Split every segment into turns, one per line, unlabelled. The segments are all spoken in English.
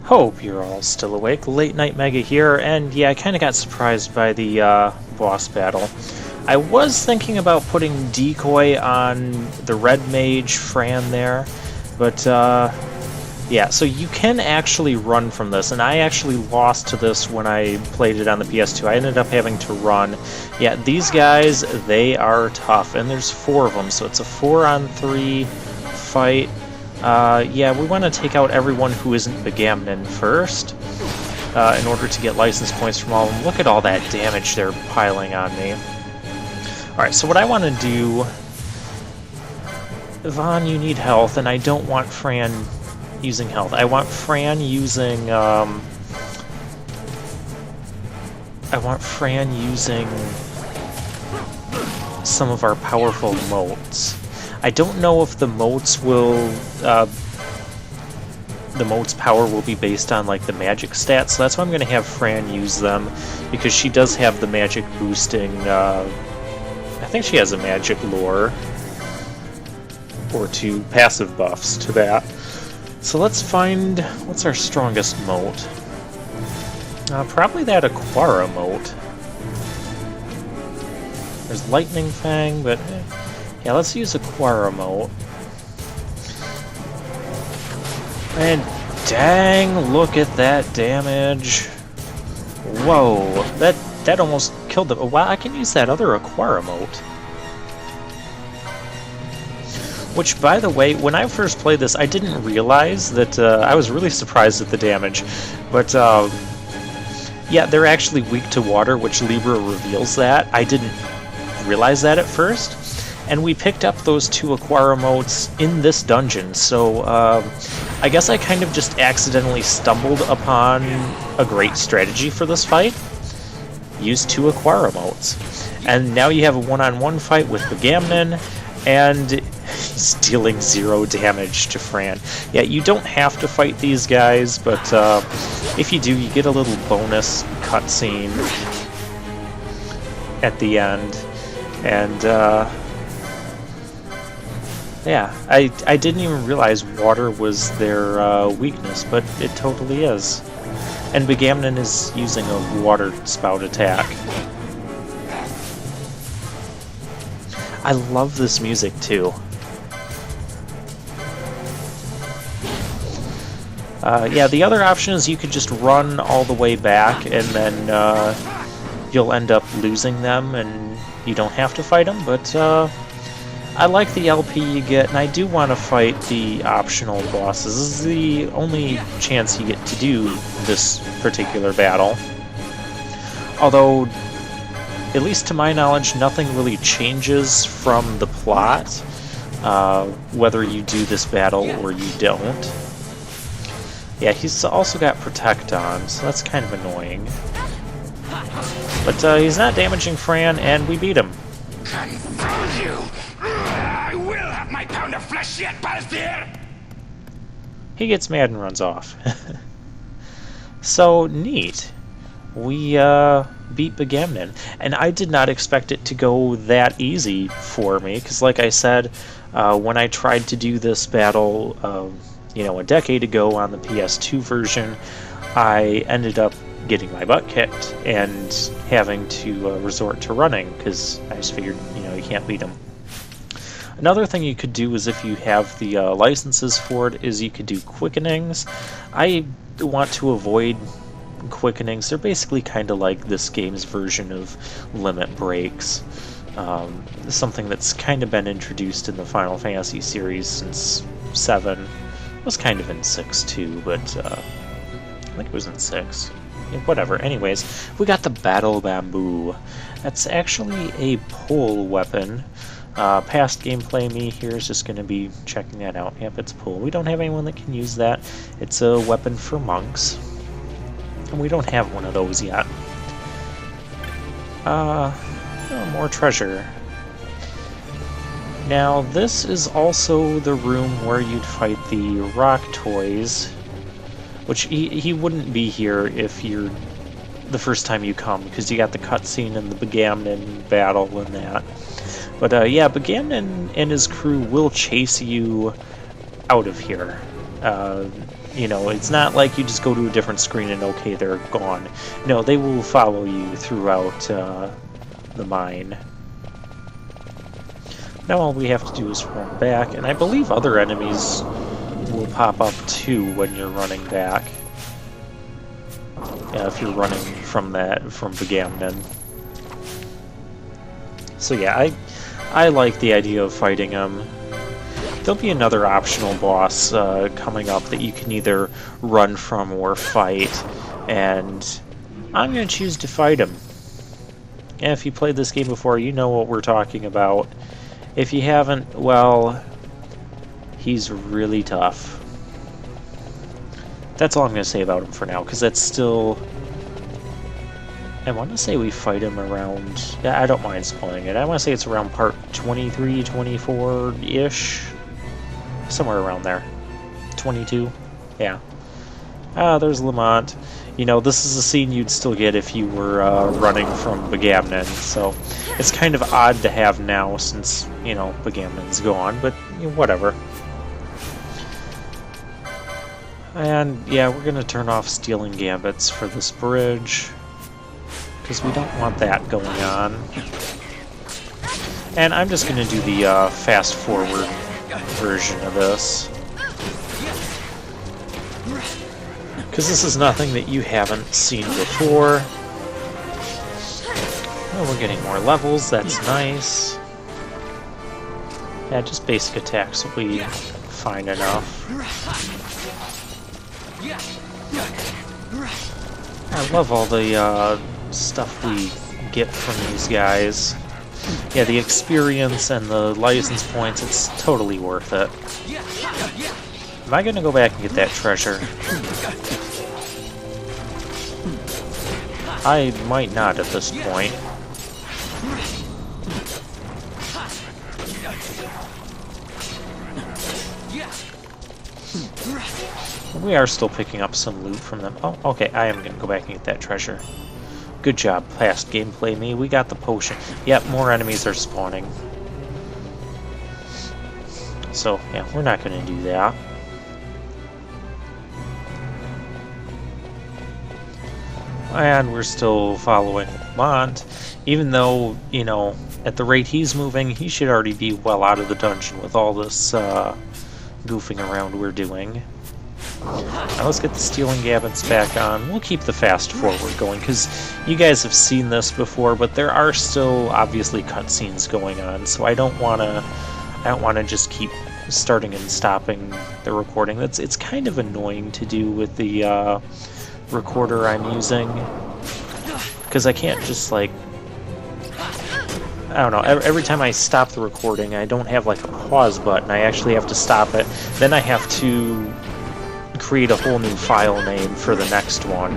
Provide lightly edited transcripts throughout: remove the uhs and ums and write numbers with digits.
Hope you're all still awake. Late Night Mega here, and yeah, I kind of got surprised by the boss battle. I was thinking about putting Decoy on the Red Mage Fran there, but yeah, so you can actually run from this, and I actually lost to this when I played it on the PS2. I ended up having to run. Yeah, these guys, they are tough, and there's 4 of them, so it's a 4-on-3 fight. Yeah, we want to take out everyone who isn't Begamnon first, in order to get license points from all of them. Look at all that damage they're piling on me. Alright, so what I want to do... Yvonne, you need health, and I don't want Fran using health. I want Fran using, I want Fran using some of our powerful motes. I don't know if the motes will, the mote's power will be based on like the magic stats, so that's why I'm going to have Fran use them, because she does have the magic boosting, I think she has a magic lore, or 2 passive buffs to that. So let's find, what's our strongest mote? Probably that Aquara mote. There's Lightning Fang, but yeah, let's use Aquara mote. And dang, look at that damage. Whoa, that almost killed the... Wow, I can use that other Aquara mote. Which, by the way, when I first played this, I didn't realize that... I was really surprised at the damage. But, yeah, they're actually weak to water, which Libra reveals that. I didn't realize that at first. And we picked up those 2 Aquara motes in this dungeon, so I guess I kind of just accidentally stumbled upon a great strategy for this fight. Use 2 Aquara motes. And now you have a one-on-one fight with Begamnon, and he's dealing 0 damage to Fran. Yeah, you don't have to fight these guys, but if you do, you get a little bonus cutscene at the end. And yeah, I didn't even realize water was their weakness, but it totally is. And Begamnon is using a water spout attack. I love this music too. Yeah, the other option is you could just run all the way back, and then you'll end up losing them, and you don't have to fight them, but I like the LP you get, and I do want to fight the optional bosses. This is the only chance you get to do this particular battle. Although, at least to my knowledge, nothing really changes from the plot, whether you do this battle or you don't. Yeah, he's also got Protect on, so that's kind of annoying. But he's not damaging Fran, and we beat him.
Confound you! I will have my pound of flesh yet, Balthier!
He gets mad and runs off. So, neat. We beat Begamnon. And I did not expect it to go that easy for me, because like I said, when I tried to do this battle, you know, a decade ago on the PS2 version, I ended up getting my butt kicked and having to resort to running, because I just figured, you know, you can't beat him. Another thing you could do is, if you have the licenses for it, is you could do quickenings. I want to avoid quickenings. They're basically kind of like this game's version of limit breaks. Something that's kind of been introduced in the Final Fantasy series since 7. It was kind of in 6 too, but I think it was in 6. Yeah, whatever. Anyways, we got the Battle Bamboo. That's actually a pole weapon. Past gameplay me here is just going to be checking that out. Yep, it's pole. We don't have anyone that can use that. It's a weapon for monks. And we don't have one of those yet. Oh, more treasure. Now, this is also the room where you'd fight the rock toys, which he wouldn't be here if you're the first time you come, because you got the cutscene and the Begamnon battle and that. But yeah, Begamnon and his crew will chase you out of here. You know, it's not like you just go to a different screen and okay, they're gone. No, they will follow you throughout the mine. Now all we have to do is run back, and I believe other enemies will pop up too when you're running back. Yeah, if you're running from Begamnon. So yeah, I like the idea of fighting them. There'll be another optional boss coming up that you can either run from or fight, and I'm going to choose to fight him. And if you played this game before, you know what we're talking about. If you haven't, well, he's really tough. That's all I'm going to say about him for now, because that's still... I want to say we fight him around... Yeah, I don't mind spoiling it. I want to say it's around part 23, 24-ish. Somewhere around there. 22? Yeah. Ah, there's Lamont. You know, this is a scene you'd still get if you were running from Begamnon, so it's kind of odd to have now since, you know, Begamnon's gone, but you know, whatever. And yeah, we're going to turn off stealing gambits for this bridge, because we don't want that going on. And I'm just going to do the fast-forward version of this, because this is nothing that you haven't seen before. Oh, we're getting more levels, that's nice. Yeah, just basic attacks will be fine enough. I love all the stuff we get from these guys. Yeah, the experience and the license points, it's totally worth it. Am I gonna go back and get that treasure? I might not at this point. We are still picking up some loot from them. Oh, okay, I am gonna go back and get that treasure. Good job, past gameplay me. We got the potion. Yep, more enemies are spawning. So, yeah, we're not gonna do that. And we're still following Lamont, even though, you know, at the rate he's moving, he should already be well out of the dungeon with all this goofing around we're doing. Now let's get the stealing gambits back on. We'll keep the fast forward going, because you guys have seen this before, but there are still obviously cutscenes going on, so I don't want to just keep starting and stopping the recording. It's kind of annoying to do with the recorder I'm using, because I can't just, like, I don't know, every time I stop the recording I don't have like a pause button. I actually have to stop it, then I have to create a whole new file name for the next one.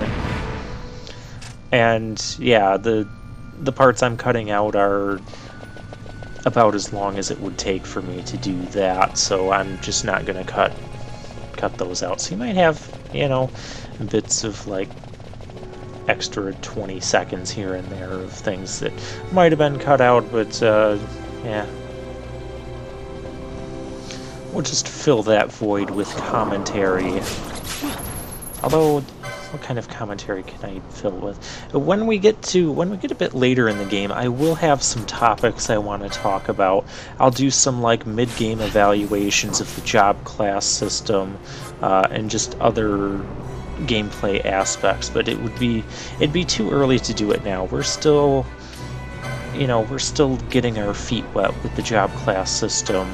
And yeah, the parts I'm cutting out are about as long as it would take for me to do that, so I'm just not gonna cut those out. So you might have, you know, bits of like extra 20 seconds here and there of things that might have been cut out, but yeah, we'll just fill that void with commentary. Although, what kind of commentary can I fill it with? When we get a bit later in the game, I will have some topics I want to talk about. I'll do some like mid-game evaluations of the job class system and just other gameplay aspects, but it'd be too early to do it now. We're still, you know, we're still getting our feet wet with the job class system.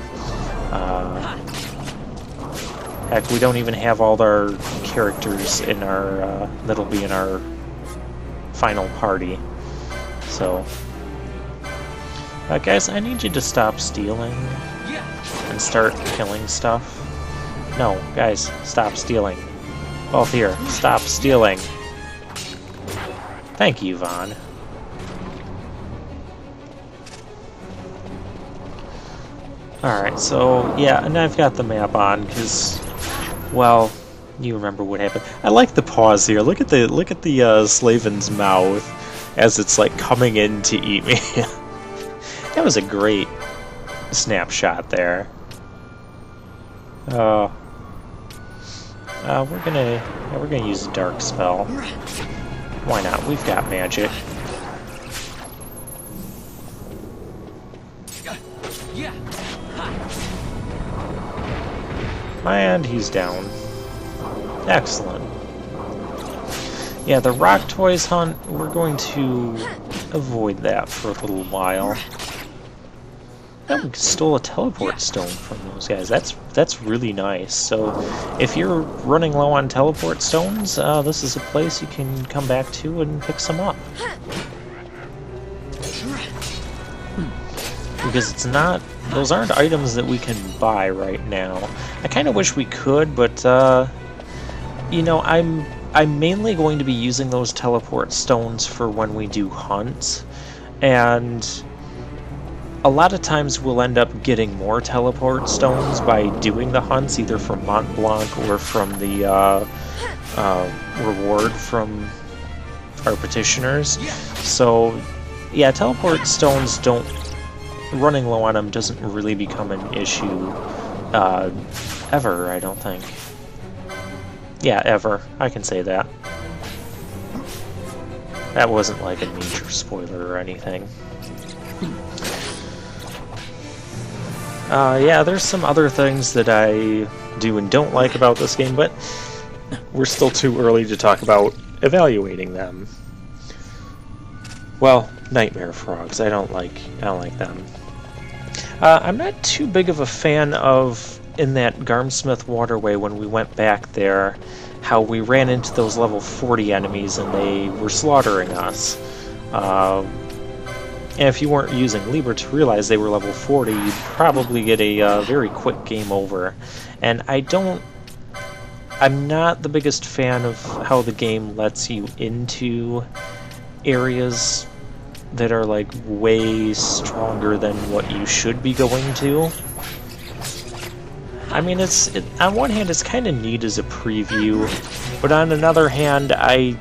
Heck, we don't even have all our characters in our that'll be in our final party. So, guys, I need you to stop stealing and start killing stuff. No, guys, stop stealing. Both here, stop stealing. Thank you, Vaughn. Alright, so, yeah, and I've got the map on, because, well, you remember what happened. I like the pause here. Look at the Slavin's mouth as it's, like, coming in to eat me. That was a great snapshot there. we're gonna use a dark spell. Why not? We've got magic. And he's down. Excellent. Yeah, the rock toys hunt, we're going to avoid that for a little while. Oh, we stole a teleport stone from those guys. That's really nice. So, if you're running low on teleport stones, this is a place you can come back to and pick some up. Because it's not... those aren't items that we can buy right now. I kind of wish we could, but, you know, I'm mainly going to be using those teleport stones for when we do hunts, and a lot of times we'll end up getting more teleport stones by doing the hunts, either from Mont Blanc or from the reward from our petitioners. So, yeah, teleport stones don't... running low on them doesn't really become an issue ever, I don't think. Yeah, ever. I can say that. That wasn't like a major spoiler or anything. Yeah, there's some other things that I do and don't like about this game, but we're still too early to talk about evaluating them. Well, nightmare frogs. I don't like them. I'm not too big of a fan of, in that Garmsmith waterway when we went back there, how we ran into those level 40 enemies and they were slaughtering us. And if you weren't using Libra to realize they were level 40, you'd probably get a very quick game over. And I'm not the biggest fan of how the game lets you into areas that are like way stronger than what you should be going to. I mean, on one hand it's kind of neat as a preview, but on another hand I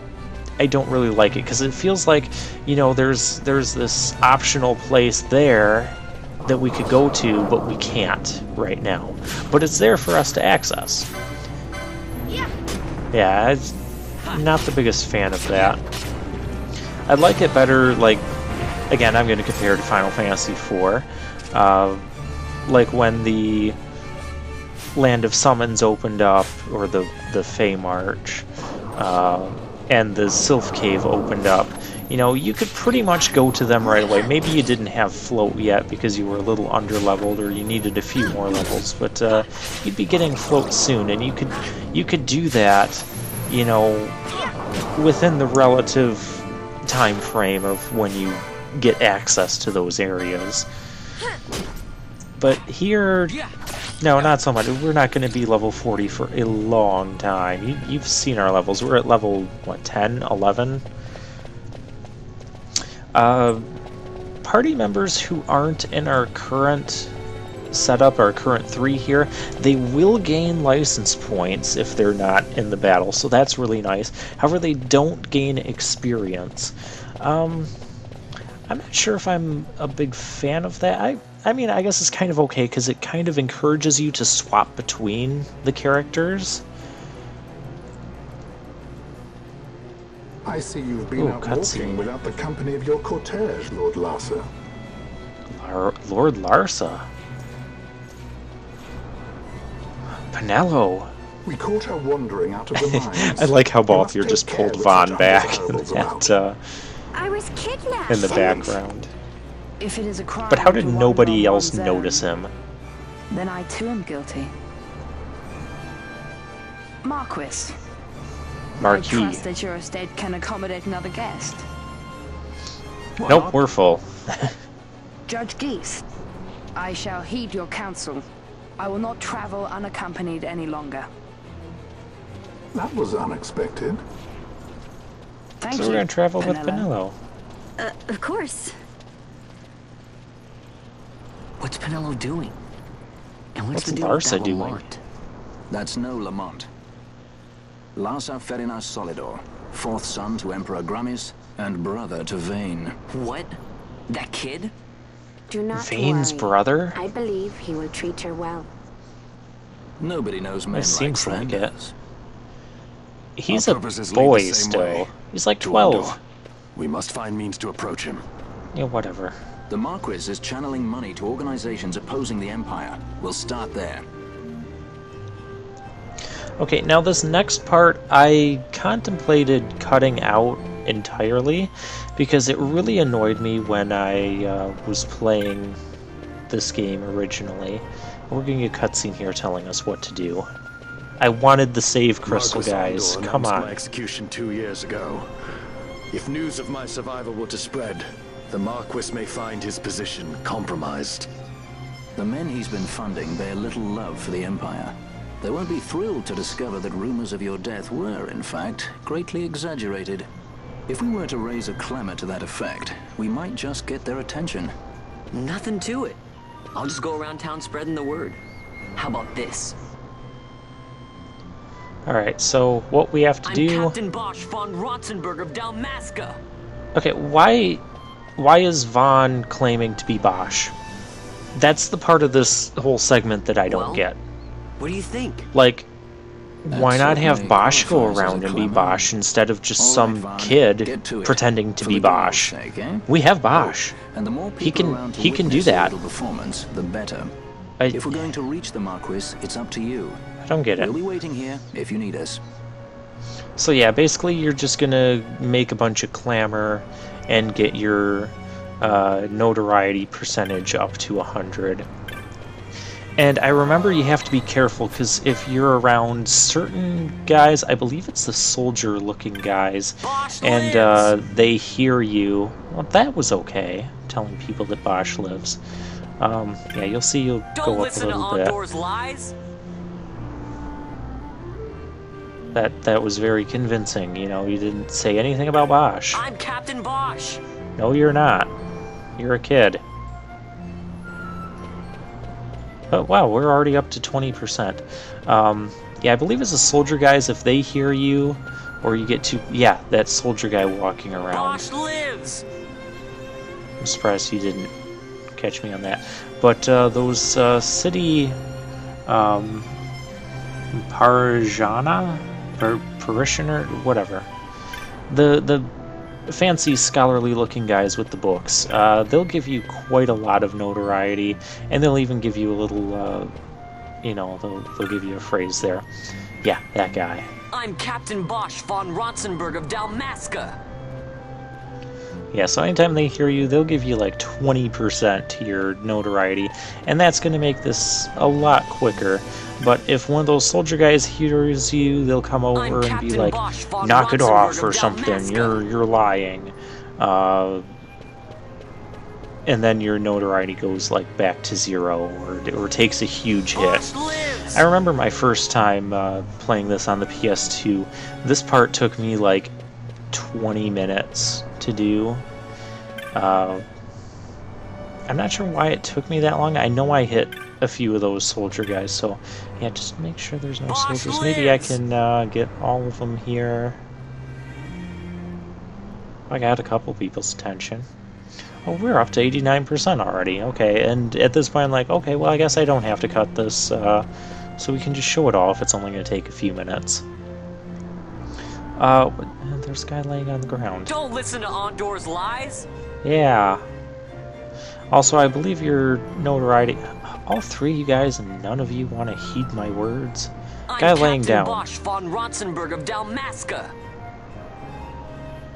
don't really like it because it feels like, you know, there's this optional place there that we could go to, but we can't right now. But it's there for us to access. Yeah, I'm not the biggest fan of that. I'd like it better, like, again, I'm going to compare to Final Fantasy IV, like when the Land of Summons opened up, or the Fey March, and the Sylph Cave opened up. You know, you could pretty much go to them right away. Maybe you didn't have float yet because you were a little under-leveled or you needed a few more levels, but you'd be getting float soon, and you could do that, you know, within the relative time frame of when you get access to those areas. But here, no, not so much. We're not going to be level 40 for a long time. You've seen our levels. We're at level, what, 10, 11? Party members who aren't in our current setup, our current 3 here, they will gain license points if they're not in the battle, so that's really nice. However, they don't gain experience. I'm not sure if I'm a big fan of that. I mean, I guess it's kind of okay because it kind of encourages you to swap between the characters.
I see you've been out walking without the company of your cortege, Lord Larsa.
Lord Larsa? Penello.
We caught her wandering out of the mines.
I like how Balthier just pulled Vaughn back
I was kidnapped.
in the background.
If it is a crime
But how did
to wander
nobody
on
else
one's
notice
own,
him?
Then I too am guilty. Marquis. I
Marquis.
trust that your estate can accommodate another guest.
Nope, we're full.
Judge Geese, I shall heed your counsel. I will not travel unaccompanied any longer.
That was unexpected.
Thank
So
you,
we're going to travel with
Penello.
Penello.
Of course.
What's Penello doing? And
What's
what's the deal with
Larsa
that
doing?
Lamont?
That's no Lamont. Larsa Ferinas Solidor, fourth son to Emperor Gramis and brother to Vayne.
What? That kid?
Do not
Vane's
worry.
brother?
I believe he will treat her well.
Nobody knows men like
seems like it.
Flanders.
He's
Our
a
purposes lead
boy
the same
still.
way.
He's like
To
12.
Andor. We must find means to approach him.
Yeah, whatever.
The Marquis is channeling money to organizations opposing the Empire. We'll start there.
Okay, now this next part I contemplated cutting out entirely because it really annoyed me when I was playing this game originally. We're getting a cutscene here telling us what to do. I wanted the save crystal,
Marquis
guys.
Andor
Come
announced
on.
my execution 2 years ago. If news of my survival were to spread, the Marquis may find his position compromised.
The men he's been funding bear little love for the Empire. They won't be thrilled to discover that rumors of your death were, in fact, greatly exaggerated. If we were to raise a clamor to that effect, we might just get their attention.
Nothing to it. I'll just go around town spreading the word. How about this?
Alright, so what we have to
I'm
do...
Captain Bosch von Rotzenberg of Dalmasca.
Okay, why is Vaughn claiming to be Bosch? That's the part of this whole segment that I don't
Well,
get.
What do you think?
Like,
That
why not have
certainly
Bosch go
qualifies as
around
a
and be
clamor.
Bosch instead of just
All right,
some
Vaughn,
kid
get to it.
pretending to
For
be
the girl's
Bosch?
sake, eh?
We have Bosch.
And the more
He
people
can-
around to
he can do
witness a
that.
little performance, the better.
I
If we're going to reach the Marquis, it's up to you.
don't get it.
We'll be waiting here if you need us.
So yeah, basically you're just gonna make a bunch of clamor and get your notoriety percentage up to 100. And I remember you have to be careful because if you're around certain guys, I believe it's the soldier-looking guys,
Bosch
and
lives!
they hear you. Well, that was okay, telling people that Bosch lives. Yeah, you'll see you'll
Don't
go up a
listen to
little bit.
Andor's lies.
That was very convincing. You know, you didn't say anything about Bosch.
I'm Captain Bosch.
No, you're not. You're a kid. But wow, we're already up to 20%. Yeah, I believe it's the soldier guys, if they hear you, or you get to... Yeah, that soldier guy walking around.
Bosch lives.
I'm surprised he didn't catch me on that. But those city... Parjana? Parishioner? Whatever. The fancy scholarly looking guys with the books, they'll give you quite a lot of notoriety, and they'll even give you a little you know, they'll give you a phrase there. Yeah, that guy.
I'm Captain Bosch von Rotzenberg of Dalmasca.
Yeah, so anytime they hear you, they'll give you like 20% to your notoriety, and that's going to make this a lot quicker. But if one of those soldier guys hears you, they'll come over and be
Captain
like,
Bosch von
knock it off
Rotzenberg
or
of
something,
Dalmasca.
you're lying. And then your notoriety goes like back to 0 or takes a huge hit.
Bosch lives.
I remember my first time playing this on the PS2. This part took me like 20 minutes to do. I'm not sure why it took me that long. I know I hit a few of those soldier guys, so yeah, just make sure there's no
Bosch
soldiers. Maybe I
lives.
can get all of them here. I got a couple people's attention. Oh, we're up to 89% already. Okay, and at this point I'm like, okay, well I guess I don't have to cut this, so we can just show it all if it's only going to take a few minutes. There's a guy laying on the ground.
Don't listen to Andor's lies.
Yeah. Also, I believe your notoriety... All three of you guys and none of you want to heed my words?
I'm
Guy laying
Captain
down.
Bosch von Rotzenberg of Dalmasca.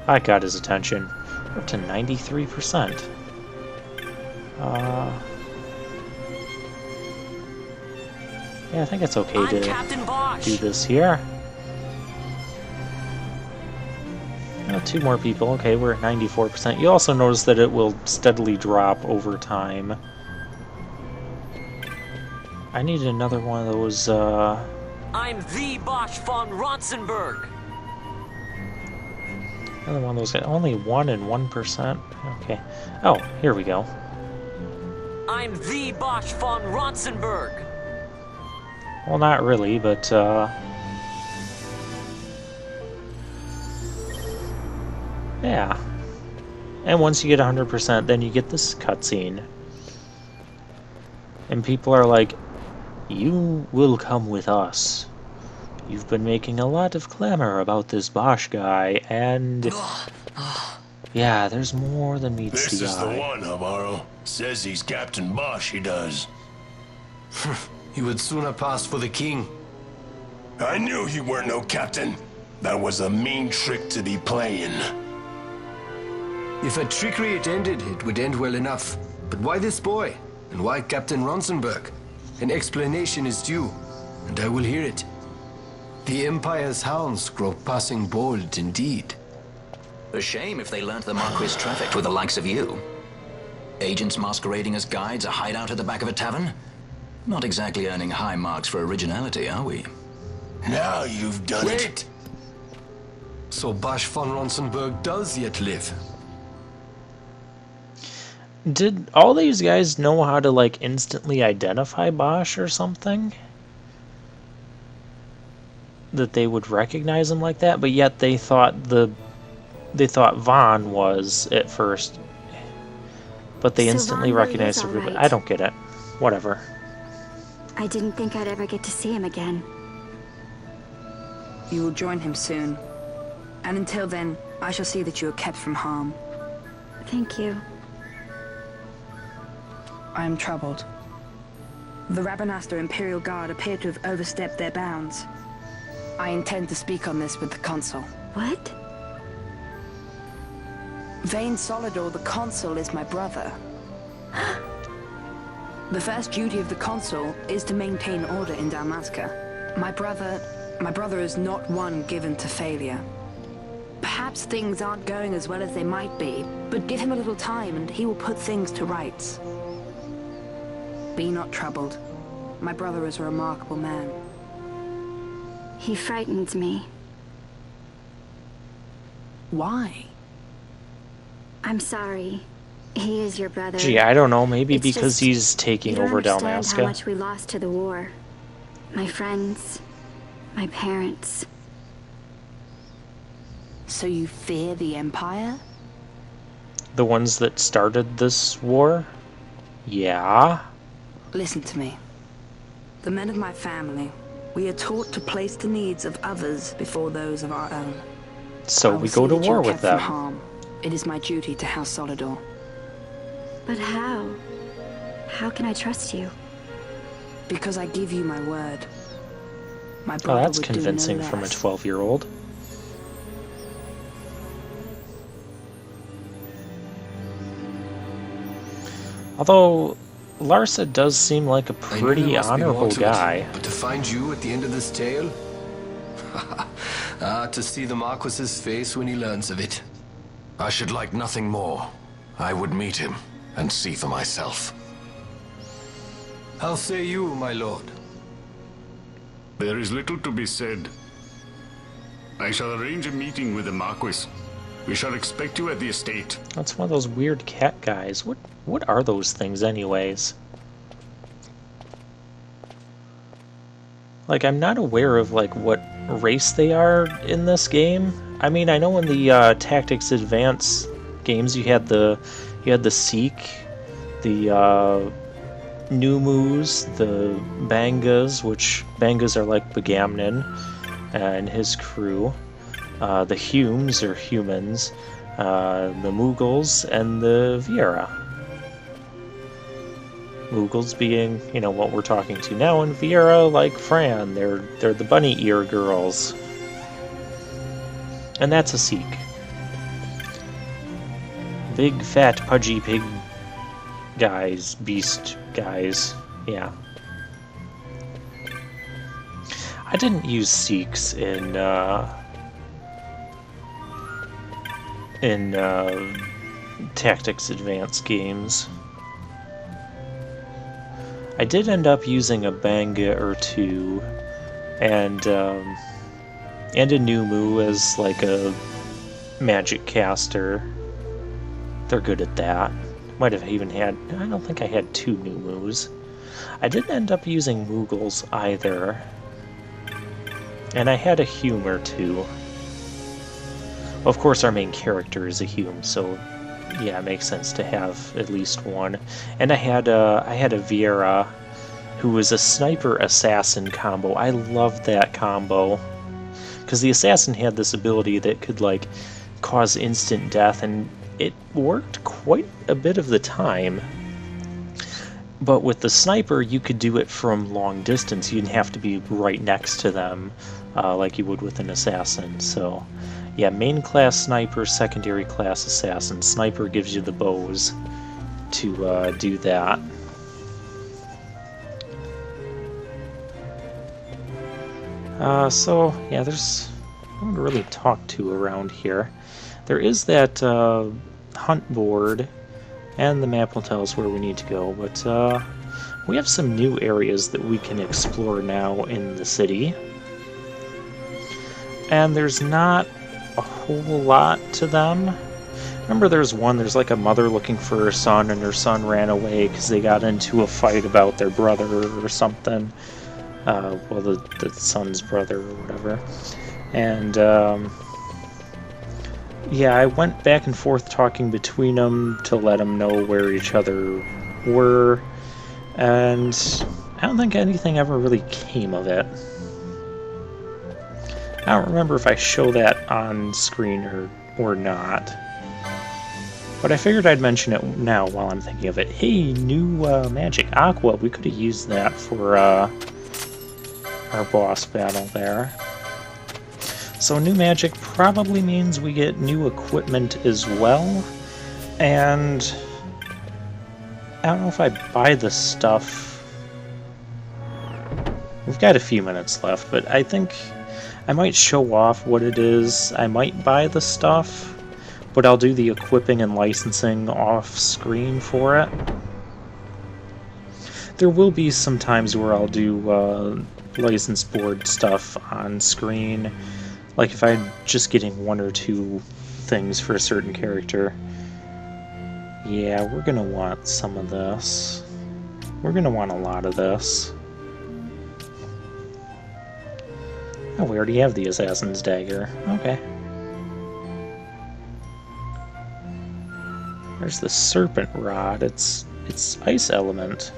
I got his attention. We're up to 93%. Yeah, I think it's okay
I'm
to
Captain Bosch.
do this here. Two more people. Okay, we're at 94%. You also notice that it will steadily drop over time. I need another one of those,
I'm the Bosch von Rotzenberg.
Another one of those guys. Only 1 and 1%. Okay. Oh, here we go.
I'm the Bosch von Rotzenberg.
Well, not really, but, yeah. And once you get 100%, then you get this cutscene. And people are like, you will come with us. You've been making a lot of clamor about this Bosch guy, and yeah, there's more than meets
This
the
is
eye.
the one, Amaro. Says he's Captain Bosch, he does.
He would sooner pass for the king.
I knew you weren't no captain. That was a mean trick to be playing.
If a trickery it ended, it would end well enough. But why this boy? And why Captain Ronsenberg? An explanation is due, and I will hear it. The Empire's hounds grow passing bold indeed.
A shame if they learnt the Marquis trafficked with the likes of you. Agents masquerading as guides, a hideout at the back of a tavern? Not exactly earning high marks for originality, are we?
Now you've done it.
Wait! So Bosch von Ronsenberg does yet live.
Did all these guys know how to, like, instantly identify Bosch or something? That they would recognize him like that, but yet they thought Von was at first, but they
So
instantly
Von really
recognized
is all
everybody.
right.
I don't get it. Whatever.
I didn't think I'd ever get to see him again.
You will join him soon. And until then, I shall see that you are kept from harm.
Thank you.
I am troubled. The Rabanastre Imperial Guard appear to have overstepped their bounds. I intend to speak on this with the Consul.
What?
Vane Solidor, the Consul, is my brother. The first duty of the Consul is to maintain order in Dalmasca. My brother is not one given to failure. Perhaps things aren't going as well as they might be, but give him a little time and he will put things to rights. Be not troubled. My brother is a remarkable man.
He frightens me.
Why?
I'm sorry. He is your brother.
Gee, I don't know. Maybe
It's
because
just,
he's taking
you don't
over
understand how
Dalmasca.
much we lost to the war. My friends, my parents.
So you fear the Empire?
The ones that started this war? Yeah.
Listen to me. The men of my family, we are taught to place the needs of others before those of our own.
So
I will
we go
see
to
that you
war
are
with
kept from
them.
harm. It is my duty to House Solidor.
But how? How can I trust you?
Because I give you my word. My
Oh,
brother
that's
would do
convincing
no
from a
less.
12-year-old. Although, Larsa does seem like a
I knew
pretty
there must be more
honorable
to it,
guy.
But to find you at the end of this tale? To see the Marquis's face when he learns of it.
I should like nothing more. I would meet him and see for myself.
How say you, my lord?
There is little to be said. I shall arrange a meeting with the Marquis. We shall expect you at the estate.
That's one of those weird cat guys. What are those things anyways? Like, I'm not aware of, like, what race they are in this game. I mean, I know in the Tactics Advance games you had the Sikh, the Numus, the Bangas, which Bangas are like Bagamnon and his crew, the Humes or humans, the Mughals, and the Viera. Mughals being, you know, what we're talking to now, and Viera, like Fran, they're the bunny ear girls. And that's a Sikh. Big, fat, pudgy pig guys, beast guys, yeah. I didn't use Sikhs in Tactics Advance games. I did end up using a Banga or two, and a Numu as like a magic caster. They're good at that. Might have even had, I don't think I had two Numus. I didn't end up using Mughals either. And I had a Hume or two. Of course our main character is a Hume, so yeah, it makes sense to have at least one. And I had a Viera who was a sniper-assassin combo. I loved that combo. Because the assassin had this ability that could, like, cause instant death, and it worked quite a bit of the time. But with the sniper, you could do it from long distance. You didn't have to be right next to them like you would with an assassin. So, yeah, main class sniper, secondary class assassin. Sniper gives you the bows to do that. So, yeah, there's no one to really talk to around here. There is that hunt board, and the map will tell us where we need to go, but we have some new areas that we can explore now in the city. And there's not a whole lot to them. Remember there's like a mother looking for her son, and her son ran away because they got into a fight about their brother or something. Well, the son's brother or whatever. And, yeah, I went back and forth talking between them to let them know where each other were, and I don't think anything ever really came of it. I don't remember if I show that on screen or not. But I figured I'd mention it now while I'm thinking of it. Hey, new magic. Aqua, we could have used that for our boss battle there. So new magic probably means we get new equipment as well. And I don't know if I buy the stuff. We've got a few minutes left, but I think I might show off what it is. I might buy the stuff, but I'll do the equipping and licensing off screen for it. There will be some times where I'll do license board stuff on screen, like if I'm just getting one or two things for a certain character. Yeah, we're gonna want some of this. We're gonna want a lot of this. Oh, we already have the Assassin's Dagger. Okay. There's the Serpent Rod. It's ice element.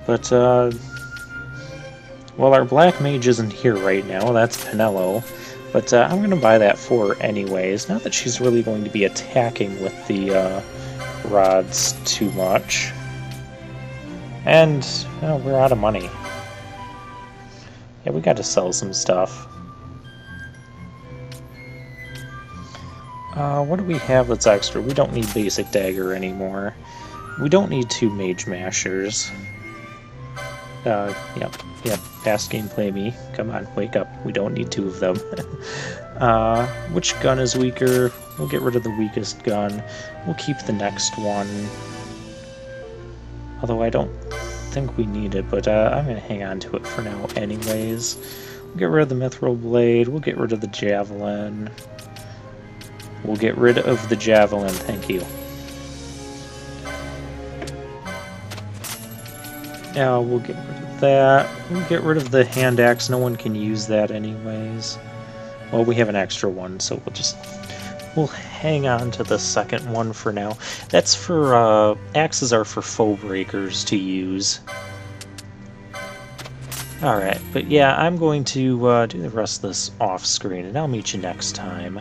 But, well, our Black Mage isn't here right now. That's Penelo. But I'm going to buy that for her anyways. Not that she's really going to be attacking with the rods too much. And, well, we're out of money. Yeah, we got to sell some stuff. What do we have that's extra? We don't need basic dagger anymore. We don't need 2 mage mashers. Yep, past gameplay me. Come on, wake up. We don't need 2 of them. Which gun is weaker? We'll get rid of the weakest gun. We'll keep the next one. Although I don't think we need it, but I'm going to hang on to it for now anyways. We'll get rid of the Mithril Blade. We'll get rid of the Javelin. We'll get rid of the Javelin, thank you. Yeah, we'll get rid of that. We'll get rid of the hand axe. No one can use that anyways. Well, we have an extra one, so we'll hang on to the second one for now. That's for, axes are for foe breakers to use. Alright, but yeah, I'm going to do the rest of this off screen, and I'll meet you next time.